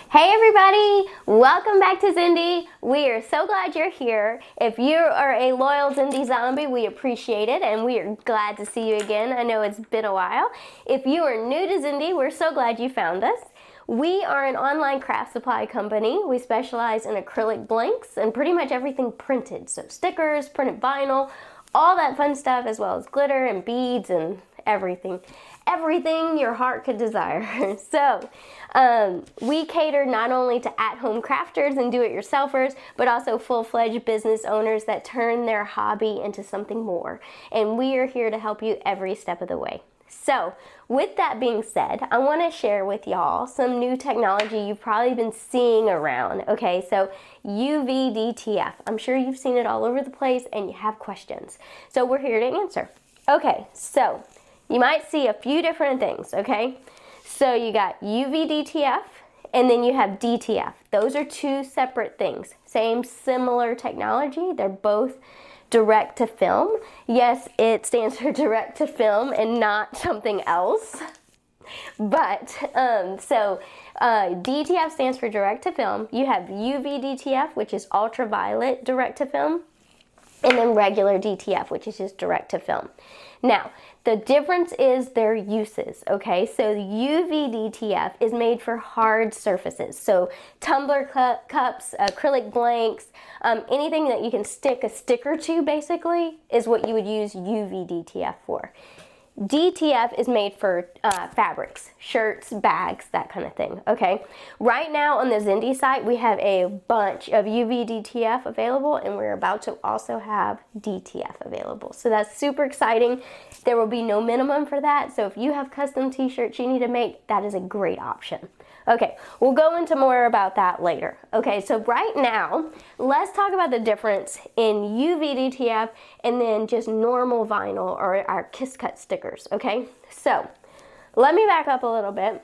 Hey everybody, welcome back to Zindy. We are so glad you're here. If you are a loyal Zindy zombie, we appreciate it and we are glad to see you again. I know it's been a while. If you are new to Zindy, we're so glad you found us. We are an online craft supply company. We specialize in acrylic blanks and pretty much everything printed. So stickers, printed vinyl, all that fun stuff, as well as glitter and beads and everything your heart could desire. So we cater not only to at-home crafters and do-it-yourselfers, but also full-fledged business owners that turn their hobby into something more. And we are here to help you every step of the way. So with that being said, I want to share with y'all some new technology you've probably been seeing around. Okay, so UV DTF. I'm sure you've seen it all over the place and you have questions. So we're here to answer. Okay, so you might see a few different things, okay? So you got UV DTF and then you have DTF. Those are two separate things. Same, similar technology. They're both direct to film. Yes, it stands for direct to film and not something else. But, DTF stands for direct to film. You have UV DTF, which is ultraviolet direct to film, and then regular DTF, which is just direct to film. Now, the difference is their uses, okay? So the UV DTF is made for hard surfaces. So tumbler cups, acrylic blanks, anything that you can stick a sticker to basically is what you would use UV DTF for. DTF is made for fabrics, shirts, bags, that kind of thing, okay? Right now on the Zindy site, we have a bunch of UV DTF available, and we're about to also have DTF available. So that's super exciting. There will be no minimum for that, so if you have custom t-shirts you need to make, that is a great option. Okay, we'll go into more about that later. Okay, so right now, let's talk about the difference in UV DTF and then just normal vinyl or our Kiss Cut stickers, okay? So, let me back up a little bit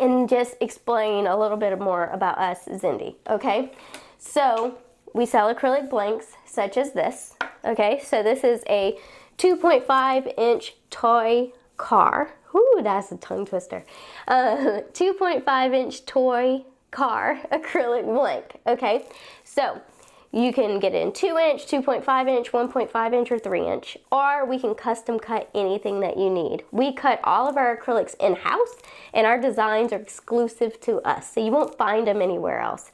and just explain a little bit more about us, Zindy, okay? So, we sell acrylic blanks such as this, okay? So this is a 2.5-inch toy car. Ooh, that's a tongue twister. 2.5-inch toy car acrylic blank, okay? So you can get it in 2-inch, 2.5-inch, 1.5-inch, or 3-inch, or we can custom cut anything that you need. We cut all of our acrylics in-house, and our designs are exclusive to us, so you won't find them anywhere else.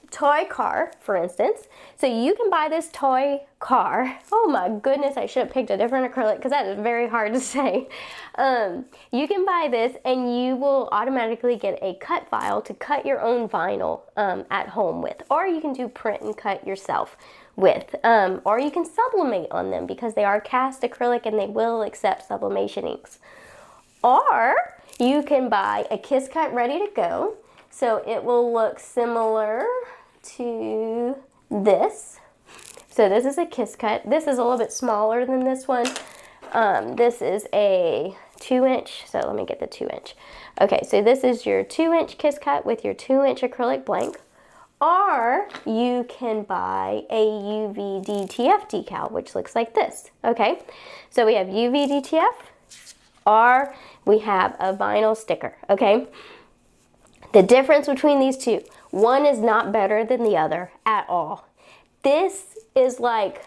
Toy car, for instance. So you can buy this toy car. Oh my goodness, I should have picked a different acrylic because that is very hard to say. You can buy this and you will automatically get a cut file to cut your own vinyl at home with. Or you can do print and cut yourself with. Or you can sublimate on them because they are cast acrylic and they will accept sublimation inks. Or you can buy a Kiss Cut ready to go. So it will look similar to this. So this is a Kiss Cut. This is a little bit smaller than this one. This is a 2-inch, so let me get the 2-inch. Okay, so this is your 2-inch Kiss Cut with your 2-inch acrylic blank. Or you can buy a UV DTF decal, which looks like this. Okay, so we have UV DTF, or we have a vinyl sticker, okay? The difference between these two, one is not better than the other at all. This is like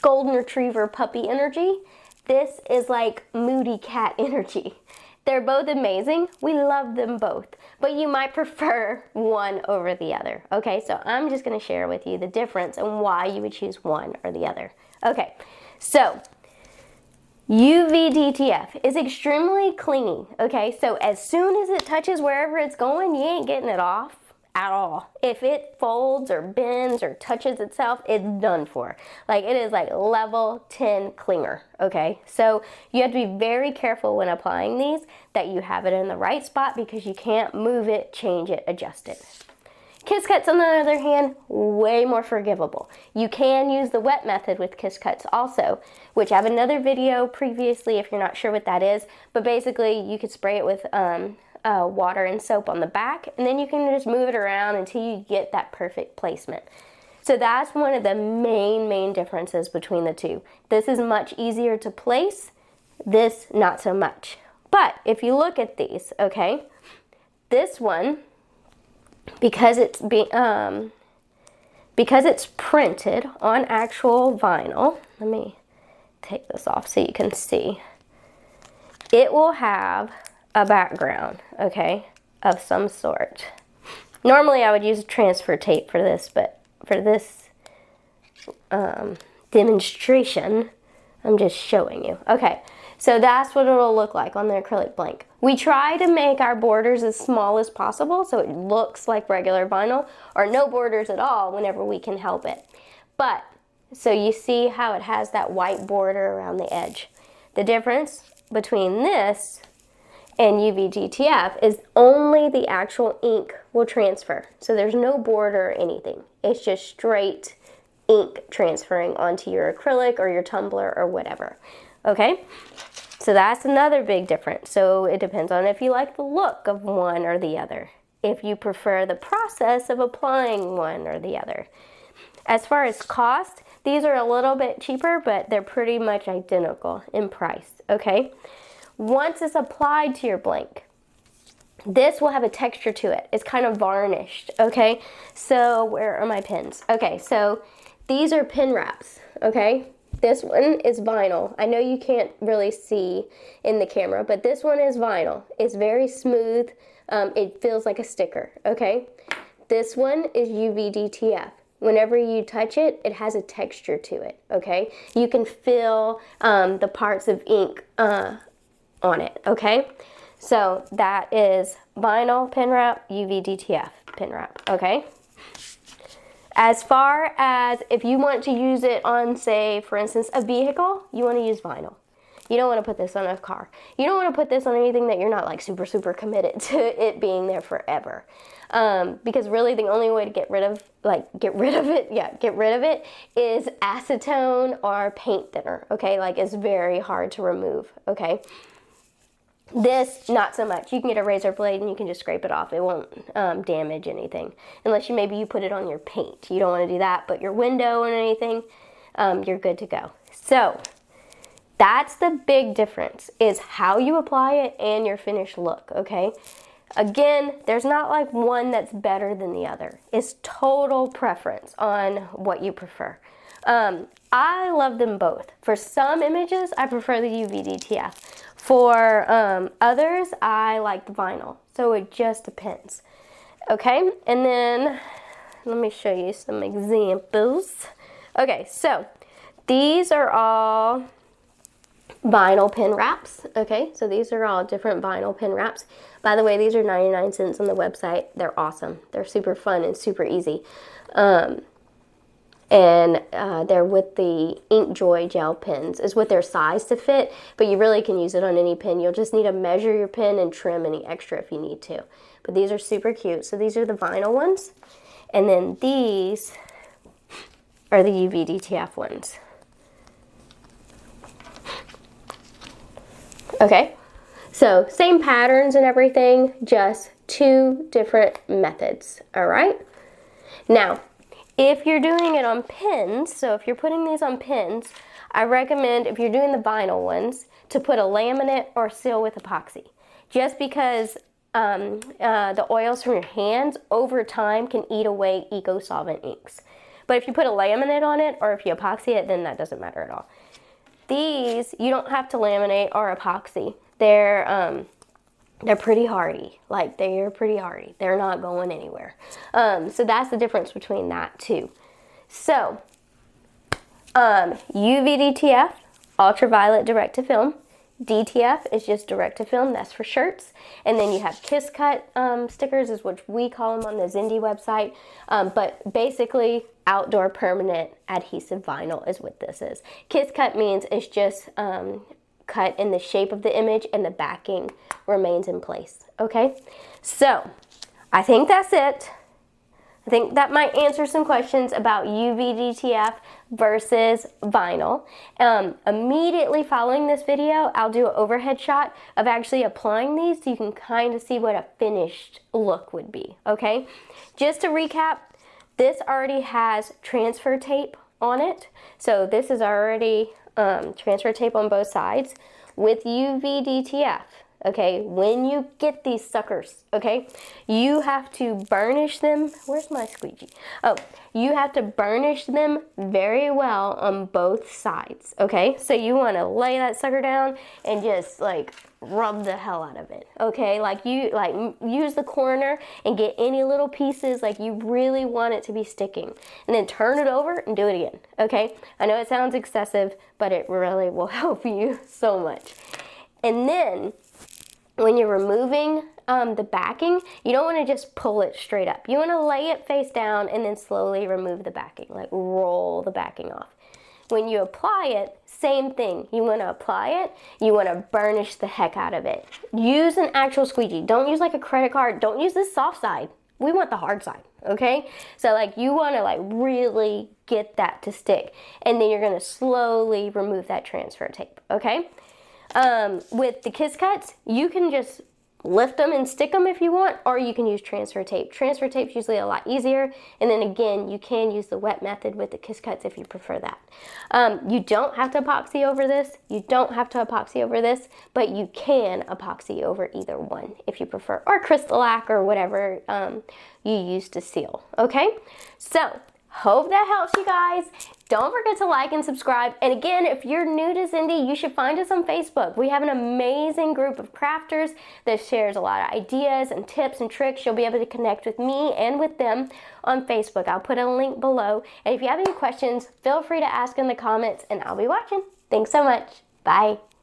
golden retriever puppy energy. This is like moody cat energy. They're both amazing. We love them both, but you might prefer one over the other. Okay, so I'm just gonna share with you the difference and why you would choose one or the other. Okay, so UV DTF is extremely clingy, okay? So as soon as it touches wherever it's going, you ain't getting it off at all. If it folds or bends or touches itself, it's done for. Like, it is like level 10 clinger, okay? So you have to be very careful when applying these that you have it in the right spot because you can't move it, change it, adjust it. Kiss Cuts, on the other hand, way more forgivable. You can use the wet method with Kiss Cuts also, which I have another video previously if you're not sure what that is, but basically you could spray it with water and soap on the back, and then you can just move it around until you get that perfect placement. So that's one of the main differences between the two. This is much easier to place, this not so much. But if you look at these, okay, this one, because it's printed on actual vinyl, let me take this off so you can see. It will have a background, okay, of some sort. Normally I would use transfer tape for this, but for this demonstration, I'm just showing you. Okay, so that's what it'll look like on the acrylic blank. We try to make our borders as small as possible so it looks like regular vinyl, or no borders at all whenever we can help it. But, so you see how it has that white border around the edge. The difference between this and UV DTF is only the actual ink will transfer. So there's no border or anything. It's just straight ink transferring onto your acrylic or your tumbler or whatever. Okay? So that's another big difference. So it depends on if you like the look of one or the other. If you prefer the process of applying one or the other. As far as cost, these are a little bit cheaper, but they're pretty much identical in price. Okay? Once it's applied to your blank, this will have a texture to it. It's kind of varnished, okay? So where are my pens? Okay, so these are pen wraps, okay? This one is vinyl. I know you can't really see in the camera, but this one is vinyl. It's very smooth. It feels like a sticker, okay? This one is UV DTF. Whenever you touch it, it has a texture to it, okay? You can feel the parts of ink on it, okay? So that is vinyl pen wrap, UV DTF pen wrap, okay? As far as if you want to use it on, say, for instance, a vehicle, you want to use vinyl. You don't want to put this on a car. You don't want to put this on anything that you're not like super committed to it being there forever. Because really the only way to get rid of it is acetone or paint thinner, okay? Like it's very hard to remove, okay? This, not so much. You can get a razor blade and you can just scrape it off. It won't damage anything. Unless maybe you put it on your paint. You don't want to do that, but your window and anything, you're good to go. So, that's the big difference, is how you apply it and your finished look, okay? Again, there's not like one that's better than the other. It's total preference on what you prefer. I love them both. For some images, I prefer the UV DTF. For others, I like the vinyl. So it just depends. Okay, and then let me show you some examples. Okay, so these are all vinyl pen wraps. Okay, so these are all different vinyl pen wraps. By the way, these are 99 cents on the website. They're awesome. They're super fun and super easy. And they're with the Ink Joy gel pens. Is with their size to fit, but you really can use it on any pen. You'll just need to measure your pen and trim any extra if you need to. But these are super cute. So these are the vinyl ones. And then these are the UV DTF ones. Okay, so same patterns and everything, just two different methods, all right? Now, if you're doing it on pens, so if you're putting these on pens, I recommend, if you're doing the vinyl ones, to put a laminate or seal with epoxy. Just because the oils from your hands over time can eat away eco-solvent inks. But if you put a laminate on it or if you epoxy it, then that doesn't matter at all. These, you don't have to laminate or epoxy. They're pretty hardy. Like, they're pretty hardy. They're not going anywhere. So that's the difference between that too. So, UV DTF, ultraviolet direct to film. DTF is just direct to film, that's for shirts. And then you have Kiss Cut stickers, is what we call them on the Zindy website. But basically, outdoor permanent adhesive vinyl is what this is. Kiss Cut means it's just cut in the shape of the image and the backing remains in place, okay? So, I think that's it. I think that might answer some questions about UV DTF versus vinyl. Immediately following this video, I'll do an overhead shot of actually applying these so you can kind of see what a finished look would be, okay? Just to recap, this already has transfer tape on it. So this is already transfer tape on both sides with UV DTF, okay? When you get these suckers, okay, you have to burnish them. Where's my squeegee? Oh, you have to burnish them very well on both sides, okay? So you want to lay that sucker down and just like rub the hell out of it, okay? Like use the corner and get any little pieces, like you really want it to be sticking, and then turn it over and do it again, okay? I know it sounds excessive, but it really will help you so much. And then when you're removing the backing, you don't want to just pull it straight up. You want to lay it face down and then slowly remove the backing, like roll the backing off. When you apply it, same thing. You want to apply it, you want to burnish the heck out of it. Use an actual squeegee. Don't use like a credit card. Don't use the soft side. We want the hard side, okay? So like you want to like really get that to stick, and then you're going to slowly remove that transfer tape, okay? With the Kiss Cuts, you can just lift them and stick them if you want, or you can use transfer tape. Transfer tape's usually a lot easier, and then again, you can use the wet method with the Kiss Cuts if you prefer that. You don't have to epoxy over this. You don't have to epoxy over this, but you can epoxy over either one if you prefer, or Crystalac or whatever you use to seal, okay? So, hope that helps you guys. Don't forget to like and subscribe. And again, if you're new to Zindy, you should find us on Facebook. We have an amazing group of crafters that shares a lot of ideas and tips and tricks. You'll be able to connect with me and with them on Facebook. I'll put a link below. And if you have any questions, feel free to ask in the comments and I'll be watching. Thanks so much. Bye.